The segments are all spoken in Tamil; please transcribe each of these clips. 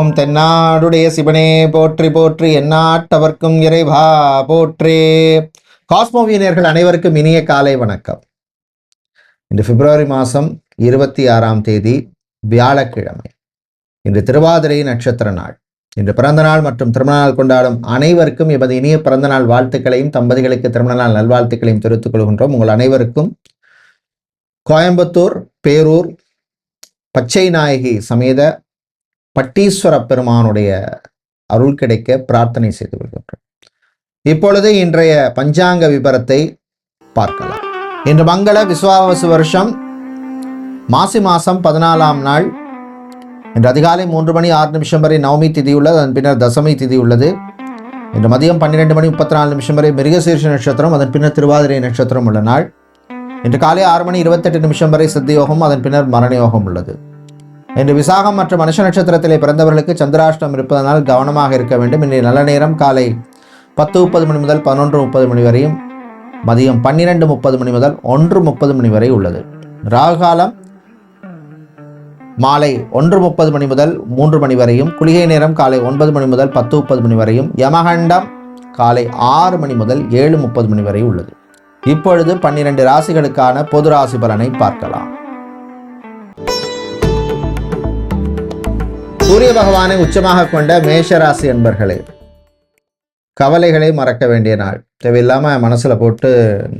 ஓம் தென்னாடுடைய சிவனே போற்றி போற்றி, எந்நாட்டவர்க்கும் இறைவா போற்றி. காஸ்மோவியனர்கள் அனைவருக்கும் இனிய காலை வணக்கம். இன்று பிப்ரவரி மாதம் 26ஆம் தேதி வியாழக்கிழமை. இன்று திருவாதிரை நட்சத்திர நாள். இன்று பிறந்த நாள் மற்றும் திருமண நாள் கொண்டாடும் அனைவருக்கும் எமது இனிய பிறந்த நாள் வாழ்த்துக்களையும் தம்பதிகளுக்கு திருமண நாள் நல்வாழ்த்துக்களையும் தெரிவித்துக் கொள்கின்றோம். உங்கள் அனைவருக்கும் கோயம்புத்தூர் பேரூர் பச்சை நாயகி சமேத பட்டீஸ்வர பெருமானுடைய அருள் கிடைக்க பிரார்த்தனை செய்து கொள்கின்றோம். இப்பொழுது இன்றைய பஞ்சாங்க விபரத்தை பார்க்கலாம். இன்று மங்கள விஸ்வாவசு வருஷம் மாசி மாசம் 14ஆம் நாள். இன்று அதிகாலை 3:06 வரை நவமி திதி உள்ளது. அதன் பின்னர் தசமி திதி உள்ளது. இன்று மதியம் 12:34 வரை மிருகசீர்ஷ நட்சத்திரம், அதன் பின்னர் திருவாதிரை நட்சத்திரம் உள்ள நாள். இன்று காலை 6:28 வரை சித்தயோகம், அதன் பின்னர் மரணயோகம் உள்ளது. இன்று விசாகம் மற்றும் மனுஷ நட்சத்திரத்திலே பிறந்தவர்களுக்கு சந்திராஷ்டம் இருப்பதனால் கவனமாக இருக்க வேண்டும். இன்றைய நல்ல நேரம் காலை 10:30 முதல் 11:30 வரையும், மதியம் 12:30 முதல் 1:30 வரை உள்ளது. ராகுகாலம் மாலை 1:30 முதல் 3 வரையும், குளிகை நேரம் காலை 9 முதல் 10:30 வரையும், யமகண்டம் காலை 6 முதல் 7:30 வரை உள்ளது. இப்பொழுது 12 ராசிகளுக்கான பொது ராசி பலனை பார்க்கலாம். சூரிய பகவானை உச்சமாக கொண்ட மேஷராசி என்பர்களே, கவலைகளை மறக்க வேண்டிய நாள். தேவையில்லாமல் மனசில் போட்டு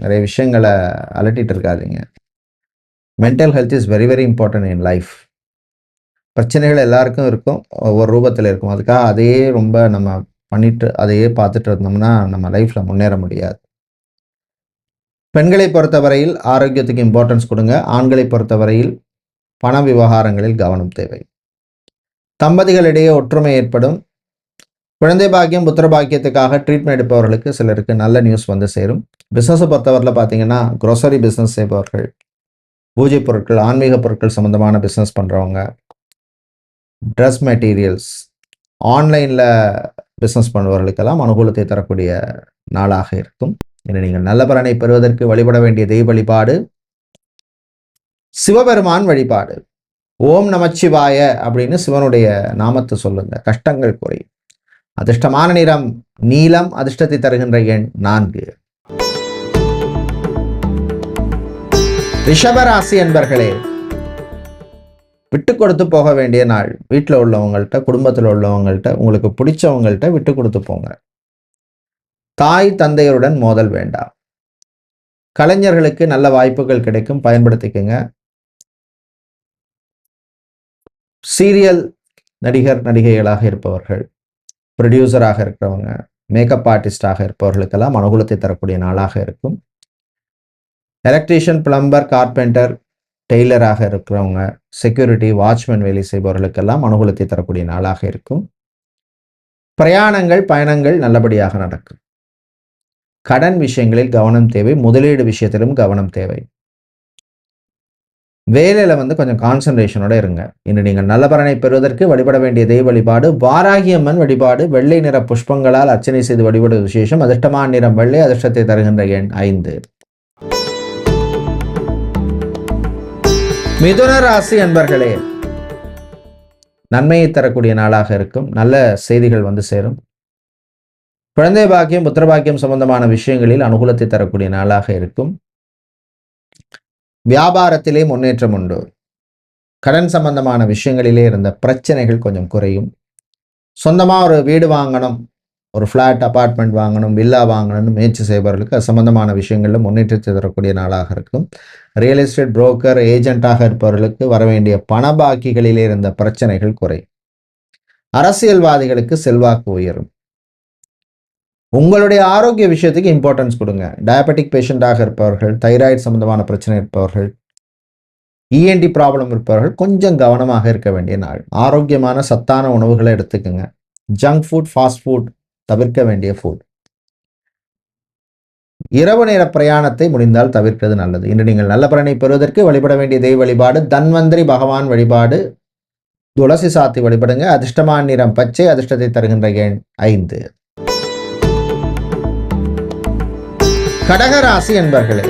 நிறைய விஷயங்களை அலட்டிட்டு இருக்காதீங்க. Mental health is very very important in life. பிரச்சனைகள் எல்லாருக்கும் இருக்கும், ஒவ்வொரு ரூபத்தில் இருக்கும். அதுக்காக அதையே ரொம்ப நம்ம பண்ணிட்டு அதையே பார்த்துட்டு இருந்தோம்னா நம்ம லைஃப்பில் முன்னேற முடியாது. பெண்களை பொறுத்தவரையில் ஆரோக்கியத்துக்கு இம்பார்ட்டன்ஸ் கொடுங்க. ஆண்களை பொறுத்தவரையில் பண விவகாரங்களில் கவனம் தேவை. தம்பதிகளிடையே ஒற்றுமை ஏற்படும். குழந்தை பாக்கியம் புத்திர பாக்கியத்துக்காக ட்ரீட்மெண்ட் எடுப்பவர்களுக்கு சிலருக்கு நல்ல நியூஸ் வந்து சேரும். பிஸ்னஸை பொறுத்தவரையில் பார்த்தீங்கன்னா க்ரோசரி பிஸ்னஸ் செய்பவர்கள், பூஜை பொருட்கள், ஆன்மீக பொருட்கள் சம்மந்தமான பிஸ்னஸ் பண்ணுறவங்க, ட்ரெஸ் மெட்டீரியல்ஸ், ஆன்லைனில் பிஸ்னஸ் பண்ணுபவர்களுக்கெல்லாம் அனுகூலத்தை தரக்கூடிய நாளாக இருக்கும். இனி நீங்கள் நல்ல பலனை பெறுவதற்கு வழிபட வேண்டிய தெய்வ வழிபாடு சிவபெருமான் வழிபாடு. ஓம் நமச்சிவாய அப்படின்னு சிவனுடைய நாமத்தை சொல்லுங்க, கஷ்டங்கள் குறையும். அதிர்ஷ்டமான நிறம் நீலம், அதிர்ஷ்டத்தை தருகின்ற எண் 4. ரிஷபராசி என்பர்களே, விட்டு கொடுத்து போக வேண்டிய நாள். வீட்டில் உள்ளவங்கள்ட்ட, குடும்பத்தில் உள்ளவங்கள்ட்ட, உங்களுக்கு பிடிச்சவங்கள்ட்ட விட்டு கொடுத்து போங்க. தாய் தந்தையருடன் மோதல் வேண்டாம். கலைஞர்களுக்கு நல்ல வாய்ப்புகள் கிடைக்கும், பயன்படுத்திக்கங்க. சீரியல் நடிகர் நடிகைகளாக இருப்பவர்கள், ப்ரொடியூசராக இருக்கிறவங்க, மேக்கப் ஆர்டிஸ்டாக இருப்பவர்களுக்கெல்லாம் அனுகூலத்தை தரக்கூடிய நாளாக இருக்கும். எலக்ட்ரீஷியன், பிளம்பர், கார்பெண்டர், டெய்லராக இருக்கிறவங்க, செக்யூரிட்டி, வாட்ச்மேன் வேலை செய்பவர்களுக்கெல்லாம் அனுகூலத்தை தரக்கூடிய நாளாக இருக்கும். பிரயாணங்கள், பயணங்கள் நல்லபடியாக நடக்கும். கடன் விஷயங்களில் கவனம் தேவை. முதலீடு விஷயத்திலும் கவனம் தேவை. வேலையில் கொஞ்சம் கான்சன்ட்ரேஷனோட இருங்க. இன்று நீங்கள் நல்ல பலனை பெறுவதற்கு வழிபட வேண்டிய தெய்வ வழிபாடு வாராகியம்மன் வழிபாடு. வெள்ளை நிற புஷ்பங்களால் அர்ச்சனை செய்து வழிபடுவது விசேஷம். அதிர்ஷ்டமான நிறம் வெள்ளை, அதிர்ஷ்டத்தை தருகின்ற எண் 5. மிதுன ராசி அன்பர்களே, நன்மையை தரக்கூடிய நாளாக இருக்கும். நல்ல செய்திகள் வந்து சேரும். குழந்தை பாக்கியம் புத்திர பாக்கியம் சம்பந்தமான விஷயங்களில் அனுகூலத்தை தரக்கூடிய நாளாக இருக்கும். வியாபாரத்திலே முன்னேற்றம் உண்டு. கடன் சம்பந்தமான விஷயங்களிலே இருந்த பிரச்சனைகள் கொஞ்சம் குறையும். சொந்தமாக ஒரு வீடு வாங்கணும், ஒரு ஃப்ளாட், அபார்ட்மெண்ட் வாங்கணும், வில்லா வாங்கணும்னு முயற்சி செய்பவர்களுக்கு அது சம்பந்தமான விஷயங்களில் முன்னேற்றத்தை தரக்கூடிய நாளாக இருக்கும். ரியல் எஸ்டேட் புரோக்கர், ஏஜென்ட்டாக இருப்பவர்களுக்கு வர வேண்டிய பண பாக்கிகளிலே இருந்த பிரச்சனைகள் குறையும். அரசியல்வாதிகளுக்கு செல்வாக்கு உயரும். உங்களுடைய ஆரோக்கிய விஷயத்துக்கு இம்பார்ட்டன்ஸ் கொடுங்க. டயபெட்டிக் பேஷண்டாக இருப்பவர்கள், தைராய்டு சம்பந்தமான பிரச்சனை இருப்பவர்கள், இஎன்டி ப்ராப்ளம் இருப்பவர்கள் கொஞ்சம் கவனமாக இருக்க வேண்டிய நாள். ஆரோக்கியமான சத்தான உணவுகளை எடுத்துக்கோங்க. ஜங்க் ஃபுட், ஃபாஸ்ட் ஃபுட் தவிர்க்க வேண்டிய ஃபுட். இரவு நேர பிரயாணத்தை முடிந்தால் தவிர்க்கிறது நல்லது. இன்று நீங்கள் நல்ல பலனை பெறுவதற்கு வழிபட வேண்டிய தெய்வ வழிபாடு தன்வந்திரி பகவான் வழிபாடு. துளசி சாத்தி வழிபடுங்க. அதிர்ஷ்டமான நிறம் பச்சை, அதிர்ஷ்டத்தை தருகின்ற எண் 5. கடகராசி என்பர்களே,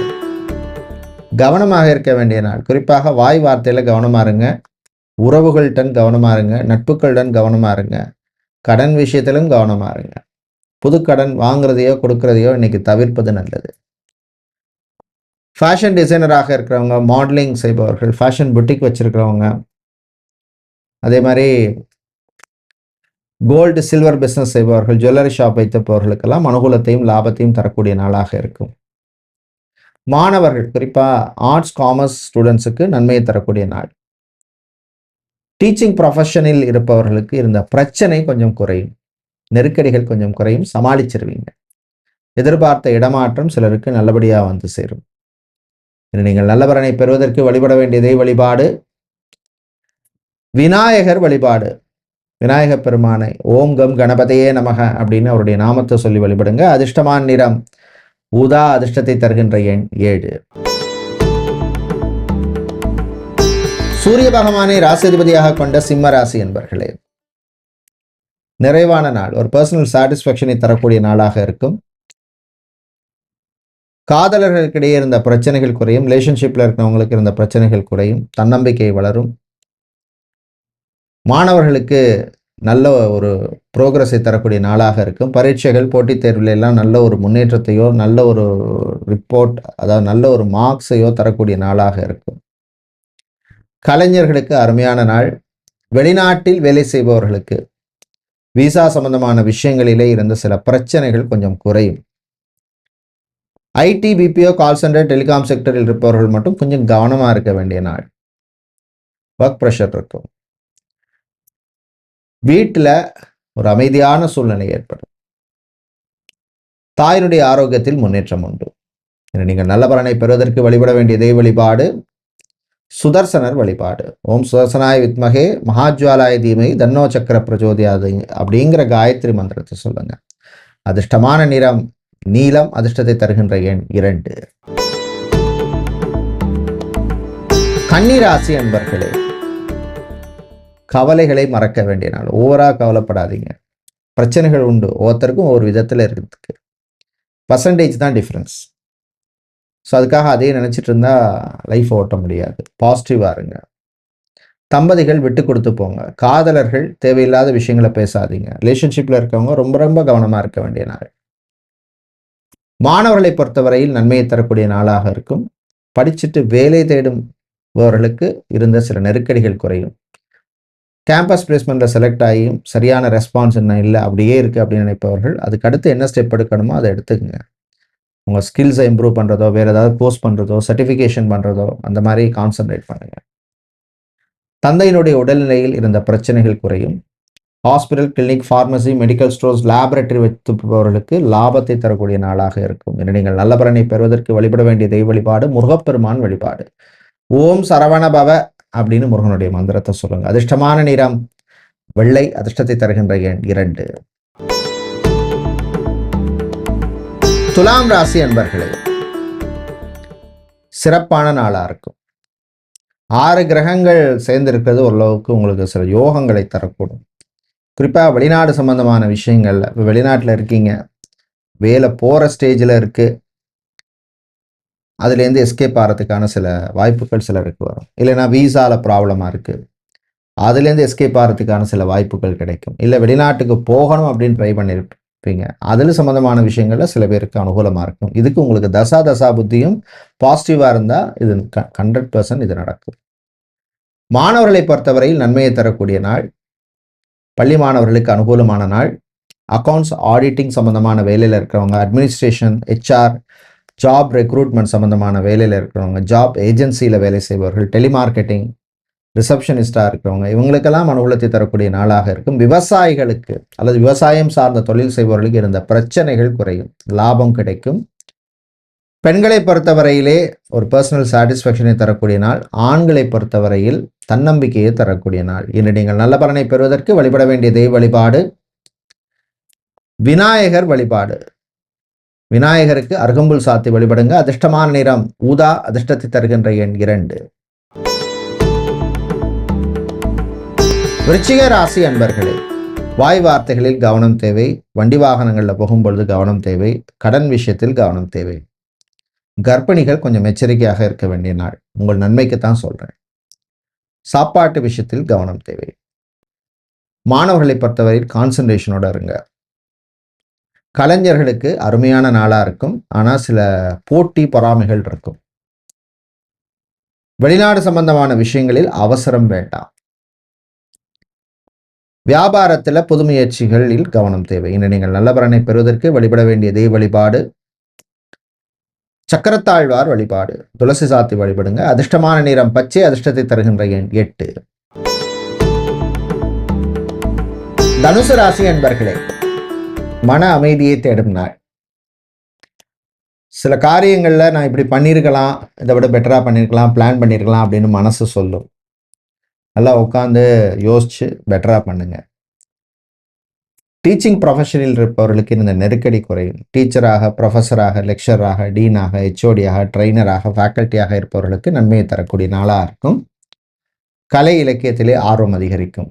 கவனமாக இருக்க வேண்டிய நாள். குறிப்பாக வாய் வார்த்தையில் கவனமாக இருங்க. உறவுகள்கிட்ட கவனமாக இருங்க, நட்புகளுடன் கவனமாக இருங்க, கடன் விஷயத்திலும் கவனமாக இருங்க. புது கடன் வாங்குறதையோ கொடுக்கறதையோ இன்னைக்கு தவிர்ப்பது நல்லது. ஃபேஷன் டிசைனராக இருக்கிறவங்க, மாடலிங் செய்பவர்கள், ஃபேஷன் புட்டிக் வச்சிருக்கிறவங்க, அதே மாதிரி கோல்டு சில்வர் பிஸ்னஸ் செய்பவர்கள், ஜுவல்லரி ஷாப் வைத்திருப்பவர்களுக்கெல்லாம் அனுகூலத்தையும் லாபத்தையும் தரக்கூடிய நாளாக இருக்கும். மாணவர்கள், குறிப்பாக ஆர்ட்ஸ் காமர்ஸ் ஸ்டூடெண்ட்ஸுக்கு நன்மையை தரக்கூடிய நாள். டீச்சிங் ப்ரொஃபஷனில் இருப்பவர்களுக்கு இருந்த பிரச்சனை கொஞ்சம் குறையும், நெருக்கடிகள் கொஞ்சம் குறையும், சமாளிச்சிருவீங்க. எதிர்பார்த்த இடமாற்றம் சிலருக்கு நல்லபடியாக வந்து சேரும். நீங்கள் நல்ல பலனை பெறுவதற்கு வழிபட வேண்டிய தெய்வ வழிபாடு விநாயகர் வழிபாடு. விநாயக பெருமானை ஓம் கம் கணபதியே நமக அப்படின்னு அவருடைய நாமத்தை சொல்லி வழிபடுங்க. அதிர்ஷ்டமான நிறம் ஊதா, அதிர்ஷ்டத்தை தருகின்ற எண் 7. சூரிய பகவானை ராசிதிபதியாக கொண்ட சிம்ம ராசி என்பர்களே, நிறைவான நாள், ஒரு பர்சனல் சாட்டிஸ்ஃபேக்ஷனை தரக்கூடிய நாளாக இருக்கும். காதலர்களுக்கிடையே இருந்த பிரச்சனைகள் குறையும், ரிலேஷன்ஷிப்ல இருக்கிறவங்களுக்கு இருந்த பிரச்சனைகள் குறையும், தன்னம்பிக்கை வளரும். மாணவர்களுக்கு நல்ல ஒரு ப்ரோக்ரஸை தரக்கூடிய நாளாக இருக்கும். பரீட்சைகள், போட்டித் தேர்வில் எல்லாம் நல்ல ஒரு முன்னேற்றத்தையோ, நல்ல ஒரு ரிப்போர்ட், அதாவது நல்ல ஒரு மார்க்ஸையோ தரக்கூடிய நாளாக இருக்கும். கலைஞர்களுக்கு அருமையான நாள். வெளிநாட்டில் வேலை செய்பவர்களுக்கு விசா சம்பந்தமான விஷயங்களிலே இருந்த சில பிரச்சனைகள் கொஞ்சம் குறையும். ID, BPO, call centre, telecom செக்டரில் இருப்பவர்கள் மட்டும் கொஞ்சம் கவனமாக இருக்க வேண்டிய நாள். ஒர்க் ப்ரெஷர் இருக்கும். வீட்டில் ஒரு அமைதியான சூழ்நிலை ஏற்படும். தாயினுடைய ஆரோக்கியத்தில் முன்னேற்றம் உண்டு. நீங்கள் நல்ல பலனை பெறுவதற்கு வழிபட வேண்டிய தெய்வ வழிபாடு சுதர்சனர் வழிபாடு. ஓம் சுதர்சனாய வித்மகே மகாஜ்வாலாய தீமை தன்னோ சக்கர பிரஜோதியாது அப்படிங்கிற காயத்ரி மந்திரத்தை சொல்லுங்க. அதிர்ஷ்டமான நிறம் நீலம், அதிர்ஷ்டத்தை தருகின்ற எண் 2. கன்னி ராசி அன்பர்களே, கவலைகளை மறக்க வேண்டிய நாள். ஓவரா கவலைப்படாதீங்க. பிரச்சனைகள் உண்டு, ஒவ்வொருத்தருக்கும் ஒவ்வொரு விதத்தில் இருக்கிறதுக்கு பர்சன்டேஜ் தான் டிஃப்ரென்ஸ். ஸோ அதுக்காக அதே நினச்சிட்டு இருந்தால் லைஃப் ஓட்ட முடியாது. பாசிட்டிவாக இருங்க. தம்பதிகள் விட்டு கொடுத்து போங்க. காதலர்கள் தேவையில்லாத விஷயங்களை பேசாதீங்க. ரிலேஷன்ஷிப்பில் இருக்கவங்க ரொம்ப ரொம்ப கவனமாக இருக்க வேண்டிய நாள். மாணவர்களை பொறுத்தவரையில் நன்மையை தரக்கூடிய நாளாக இருக்கும். படிச்சுட்டு வேலை தேடுபவர்களுக்கு இருந்த சில நெருக்கடிகள் குறையும். கேம்பஸ் பிளேஸ்மெண்ட்டில் செலக்ட் ஆகியும் சரியான ரெஸ்பான்ஸ் என்ன இல்லை, அப்படியே இருக்குது அப்படின்னு நினைப்பவர்கள் அதுக்கு அடுத்து என்ன ஸ்டெப் எடுக்கணுமோ அதை எடுத்துக்கங்க. உங்கள் ஸ்கில்ஸை இம்ப்ரூவ் பண்ணுறதோ, வேறு ஏதாவது கோர்ஸ் பண்ணுறதோ, சர்டிஃபிகேஷன் பண்ணுறதோ, அந்த மாதிரி கான்சன்ட்ரேட் பண்ணுங்கள். தந்தையினுடைய உடல்நிலையில் இருந்த பிரச்சனைகள் குறையும். Hospital, clinic, pharmacy, medical stores, laboratory வைத்திருப்பவர்களுக்கு லாபத்தை தரக்கூடிய நாளாக இருக்கும். என நீங்கள் நல்ல பலனை பெறுவதற்கு வழிபட வேண்டிய தெய்வ வழிபாடு முருகப்பெருமான் வழிபாடு. ஓம் சரவண பவ அப்படின்னு முருகனுடைய மந்திரத்தை சொல்லுங்க. அதிர்ஷ்டமான நிறம் வெள்ளை, அதிர்ஷ்டத்தை தருகின்ற எண் 2. துலாம் ராசி அன்பர்களே, சிறப்பான நாளா இருக்கும். 6 கிரகங்கள் சேர்ந்திருக்கிறது ஓரளவுக்கு உங்களுக்கு சில யோகங்களை தரக்கூடும். குறிப்பாக வெளிநாடு சம்பந்தமான விஷயங்கள்ல, இப்போ வெளிநாட்டில் இருக்கீங்க, வேலை போகிற ஸ்டேஜில் இருக்கு, அதுலேருந்து எஸ்கேப் ஆகிறதுக்கான சில வாய்ப்புகள் சிலருக்கு வரும். இல்லைன்னா வீசால ப்ராப்ளமாக இருக்குது, அதுலேருந்து எஸ்கேப் ஆகிறதுக்கான சில வாய்ப்புகள் கிடைக்கும். இல்லை வெளிநாட்டுக்கு போகணும் அப்படின்னு ட்ரை பண்ணியிருப்பீங்க, அதில் சம்மந்தமான விஷயங்களில் சில பேருக்கு அனுகூலமாக இருக்கும். இதுக்கு உங்களுக்கு தசா புத்தியும் பாசிட்டிவாக இருந்தால் இது 100% இது நடக்கும். மாணவர்களை பொறுத்தவரையில் நன்மையை தரக்கூடிய நாள். பள்ளி மாணவர்களுக்கு அனுகூலமான நாள். அக்கௌண்ட்ஸ், ஆடிட்டிங் சம்மந்தமான வேலையில் இருக்கிறவங்க, அட்மினிஸ்ட்ரேஷன், ஹெச்ஆர், ஜாப் ரெக்ரூட்மெண்ட் சம்மந்தமான வேலையில் இருக்கிறவங்க, ஜாப் ஏஜென்சியில் வேலை செய்பவர்கள், டெலிமார்க்கெட்டிங், ரிசப்ஷனிஸ்டாக இருக்கிறவங்க, இவங்களுக்கெல்லாம் அனுகூலத்தை தரக்கூடிய நாளாக இருக்கும். விவசாயிகளுக்கு அல்லது விவசாயம் சார்ந்த தொழில் செய்பவர்களுக்கு இருந்த பிரச்சனைகள் குறையும், லாபம் கிடைக்கும். பெண்களை பொறுத்தவரையிலே ஒரு பர்சனல் சாட்டிஸ்ஃபேக்ஷனை தரக்கூடிய நாள். ஆண்களை பொறுத்தவரையில் தன்னம்பிக்கையை தரக்கூடிய நாள். இன்று நீங்கள் நல்ல பலனை பெறுவதற்கு வழிபட வேண்டிய தெய்வ வழிபாடு விநாயகர் வழிபாடு. விநாயகருக்கு அருகம்புல் சாத்தி வழிபடுங்க. அதிர்ஷ்டமான நிறம் ஊதா, அதிர்ஷ்டத்தை தருகின்ற எண் 2. விருச்சிக ராசி அன்பர்களே, வாய் வார்த்தைகளில் கவனம் தேவை. வண்டி வாகனங்களில் போகும்பொழுது கவனம் தேவை. கடன் விஷயத்தில் கவனம் தேவை. கர்ப்பிணிகள் கொஞ்சம் எச்சரிக்கையாக இருக்க வேண்டிய நாள். உங்கள் நன்மைக்கு தான் சொல்கிறேன். சாப்பாட்டு விஷயத்தில் கவனம் தேவை. மாணவர்களை பொறுத்தவரை கான்சன்ட்ரேஷனோட இருங்க. கலைஞர்களுக்கு அருமையான நாளா இருக்கும். ஆனால் சில போட்டி பொறாமைகள் இருக்கும். வெளிநாடு சம்பந்தமான விஷயங்களில் அவசரம் வேண்டாம். வியாபாரத்தில் புது முயற்சிகளில் கவனம் தேவை. இன்று நீங்கள் நல்ல பலனை பெறுவதற்கு வழிபட வேண்டிய தெய்வ வழிபாடு சக்கரத்தாழ்வார் வழிபாடு. துளசி சாத்தி வழிபடுங்க. அதிர்ஷ்டமான நிறம் பச்சை. அதிர்ஷ்டத்தை தருகின்ற எண் 8. தனுசு ராசி அன்பர்களே, மன அமைதியை தேடும் நாள். சில காரியங்களில் நான் இப்படி பண்ணியிருக்கலாம், இதை விட பெட்டராக பண்ணியிருக்கலாம், பிளான் பண்ணியிருக்கலாம் அப்படின்னு மனசு சொல்லும். நல்லா உட்காந்து யோசிச்சு பெட்டராக பண்ணுங்க. டீச்சிங் ப்ரொஃபஷனில் இருப்பவர்களுக்கு இந்த நெருக்கடி குறையும். டீச்சராக, ப்ரொஃபஸராக, லெக்சராக, டீனாக, ஹெச்ஓடியாக, ட்ரைனராக, ஃபேக்கல்ட்டியாக இருப்பவர்களுக்கு நன்மையை தரக்கூடிய நாளாக இருக்கும். கலை இலக்கியத்திலே ஆர்வம் அதிகரிக்கும்.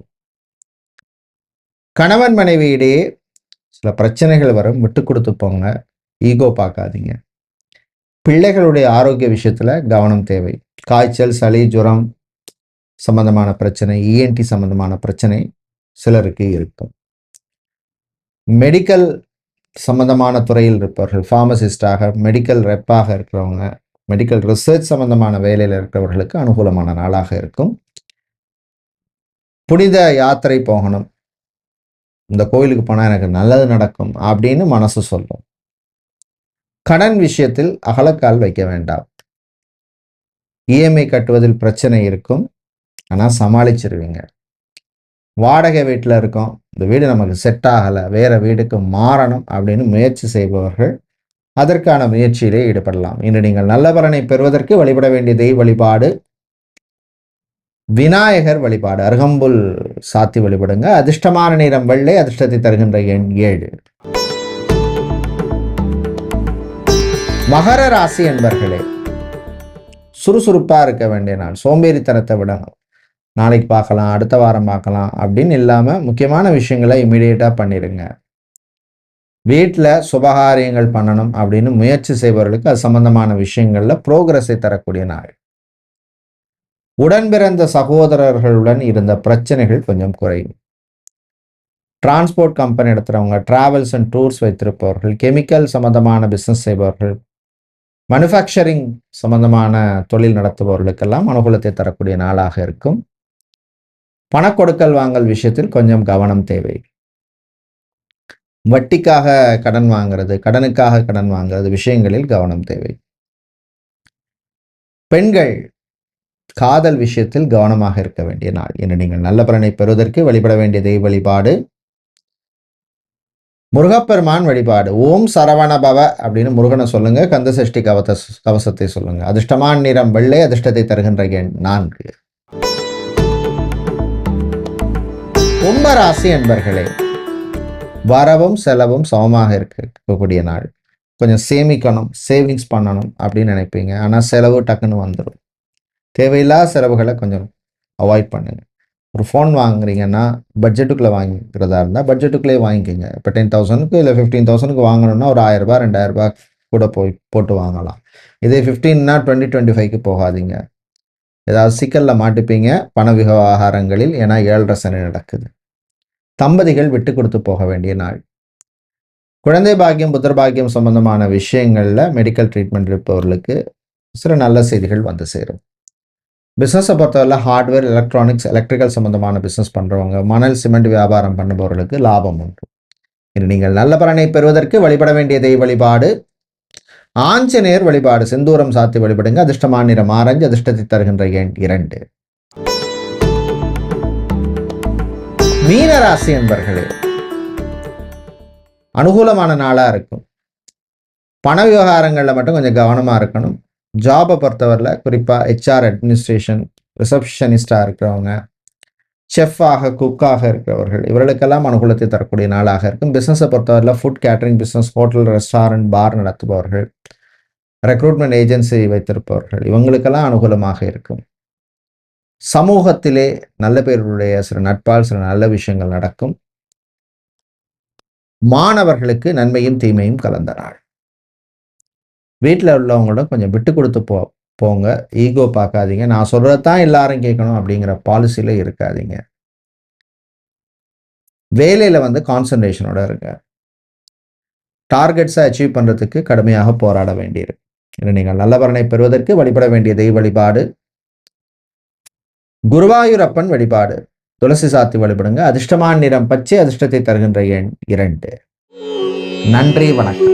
கணவன் மனைவியிடையே சில பிரச்சனைகள் வரும். விட்டு கொடுத்து போங்க. ஈகோ பார்க்காதீங்க. பிள்ளைகளுடைய ஆரோக்கிய விஷயத்தில் கவனம் தேவை. காய்ச்சல், சளி, ஜுரம் சம்பந்தமான பிரச்சனை, இஎன்டி சம்பந்தமான பிரச்சனை சிலருக்கு இருக்கும். மெடிக்கல் சம்பந்தமான துறையில் இருப்பவர்கள், ஃபார்மசிஸ்டாக, மெடிக்கல் ரெப்பாக இருக்கிறவங்க, மெடிக்கல் ரிசர்ச் சம்பந்தமான வேலையில் இருக்கிறவர்களுக்கு அனுகூலமான நாளாக இருக்கும். புனித யாத்திரை போகணும், இந்த கோயிலுக்கு போனால் எனக்கு நல்லது நடக்கும் அப்படின்னு மனசு சொல்லும். கடன் விஷயத்தில் அகலக்கால் வைக்க வேண்டாம். இஎம்ஐ கட்டுவதில் பிரச்சனை இருக்கும், ஆனால் சமாளிச்சிருவீங்க. வாடகை வீட்டில் இருக்கோம், இந்த வீடு நமக்கு செட் ஆகலை, வேற வீடுக்கு மாறணும் அப்படின்னு முயற்சி செய்பவர்கள் அதற்கான முயற்சியிலே ஈடுபடலாம். இன்று நீங்கள் நல்ல பலனை பெறுவதற்கு வழிபட வேண்டிய தெய்வ வழிபாடு விநாயகர் வழிபாடு. அருகம்புல் சாத்தி வழிபடுங்க. அதிர்ஷ்டமான நிறம் வெள்ளை. அதிர்ஷ்டத்தை தருகின்ற எண் 7. மகர ராசி என்பர்களே, சுறுசுறுப்பா இருக்க வேண்டிய நாள். சோம்பேறித்தனத்தை விடணும். நாளைக்கு பார்க்கலாம், அடுத்த வாரம் பார்க்கலாம் அப்படின்னு இல்லாம முக்கியமான விஷயங்களை இமீடியட்டா பண்ணிடுங்க. வீட்டில் சுபகாரியங்கள் பண்ணணும் அப்படின்னு முயற்சி செய்பவர்களுக்கு அது சம்பந்தமான விஷயங்கள்ல புரோகிரஸை தரக்கூடிய நாள். உடன் பிறந்த சகோதரர்களுடன் இருந்த பிரச்சனைகள் கொஞ்சம் குறையும். டிரான்ஸ்போர்ட் கம்பெனி நடத்துகிறவங்க, டிராவல்ஸ் அண்ட் டூர்ஸ் வைத்திருப்பவர்கள், கெமிக்கல் சம்பந்தமான பிஸ்னஸ் செய்பவர்கள், மேனுஃபேக்சரிங் சம்பந்தமான தொழில் நடத்துபவர்களுக்கெல்லாம் அனுகூலத்தை தரக்கூடிய நாளாக இருக்கும். பணக்கொடுக்கல் வாங்கல் விஷயத்தில் கொஞ்சம் கவனம் தேவை. வட்டிக்காக கடன் வாங்கிறது, கடனுக்காக கடன் வாங்கிறது விஷயங்களில் கவனம் தேவை. பெண்கள் காதல் விஷயத்தில் கவனமாக இருக்க வேண்டிய நாள். என்று நீங்கள் நல்ல பலனை பெறுவதற்கு வழிபட வேண்டிய தெய்வ வழிபாடு முருகப்பெருமான் வழிபாடு. ஓம் சரவண பவ அப்படின்னு முருகனை சொல்லுங்க. கந்த சஷ்டி கவசத்தை சொல்லுங்க. அதிர்ஷ்டமான நிறம் வெள்ளை. அதிர்ஷ்டத்தை தருகின்ற எண் 4. கும்பராசி என்பர்களே, வரவும் செலவும் சமமாக இருக்கக்கூடிய நாள். கொஞ்சம் சேமிக்கணும், சேவிங்ஸ் பண்ணணும் அப்படின்னு நினைப்பீங்க. ஆனால் செலவு டக்குன்னு வந்துடும். தேவையில்லாத செலவுகளை கொஞ்சம் அவாய்ட் பண்ணுங்க. ஒரு ஃபோன் வாங்குறீங்கன்னா பட்ஜெட்டுக்குள்ளே வாங்கிக்கிறதா இருந்தால் பட்ஜெட்டுக்குள்ளே வாங்கிக்கோங்க. இப்போ 10,000க்கு இல்லை 15,000க்கு வாங்கணும்னா ஒரு 1000 ரூபாய் 2000 ரூபாய் கூட போட்டு வாங்கலாம். இதே 15னா 20-25க்கு போகாதீங்க. ஏதாவது சிக்கலில் மாட்டிப்பீங்க பண விவகாரங்களில். ஏன்னா 7.5 சனி நடக்குது. தம்பதிகள் விட்டு கொடுத்து போக வேண்டிய நாள். குழந்தை பாக்கியம், புத்திர பாக்கியம் சம்பந்தமான விஷயங்களில் மெடிக்கல் ட்ரீட்மெண்ட் இருப்பவர்களுக்கு சில நல்ல செய்திகள் வந்து சேரும். பிஸ்னஸை பொறுத்தவரை ஹார்ட்வேர், எலக்ட்ரானிக்ஸ், எலக்ட்ரிக்கல் சம்பந்தமான பிஸ்னஸ் பண்ணுறவங்க, மணல் சிமெண்ட் வியாபாரம் பண்ணுபவர்களுக்கு லாபம் உண்டு. இன்று நீங்கள் நல்ல பலனை பெறுவதற்கு வழிபட வேண்டிய தெய்வ வழிபாடு ஆஞ்சநேயர் வழிபாடு. செந்தூரம் சாத்தி வழிபடுங்க. அதிர்ஷ்டமான நிறம் ஆரஞ்சு. அதிர்ஷ்டத்தை தருகின்ற எண் 2. மீனராசி என்பர்களே, அனுகூலமான நாளாக இருக்கும். பண விவகாரங்களில் மட்டும் கொஞ்சம் கவனமாக இருக்கணும். ஜாபை பொறுத்தவரையில் குறிப்பாக ஹெச்ஆர், அட்மினிஸ்ட்ரேஷன், ரிசப்ஷனிஸ்டாக இருக்கிறவங்க, செஃப்பாக, குக்காக இருக்கிறவர்கள் இவர்களுக்கெல்லாம் அனுகூலத்தை தரக்கூடிய நாளாக இருக்கும். பிஸ்னஸை பொறுத்தவரையில் food catering business, hotel, restaurant, bar நடத்துபவர்கள், ரெக்ரூட்மெண்ட் ஏஜென்சி வைத்திருப்பவர்கள் இவங்களுக்கெல்லாம் அனுகூலமாக இருக்கும். சமூகத்திலே நல்ல பேருடைய சில நட்பால் சில நல்ல விஷயங்கள் நடக்கும். மாணவர்களுக்கு நன்மையும் தீமையும் கலந்த நாள். வீட்டில் உள்ளவங்களோட கொஞ்சம் விட்டு கொடுத்து போங்க. ஈகோ பார்க்காதீங்க. நான் சொல்றதான் எல்லாரும் கேட்கணும் அப்படிங்கிற பாலிசியில இருக்காதீங்க. வேலையில வந்து கான்சன்ட்ரேஷனோட இருங்க. டார்கெட்ஸை அச்சீவ் பண்றதுக்கு கடுமையாக போராட வேண்டியிருக்கு. நீங்கள் நல்ல பலனை பெறுவதற்கு வழிபட வேண்டிய தெய்வ வழிபாடு குருவாயூரப்பன் வழிபாடு. துளசி சாத்தி வழிபடுங்க. அதிர்ஷ்டமான நிறம் பச்சை, அதிர்ஷ்டத்தை தருகின்ற எண் 2. நன்றி, வணக்கம்.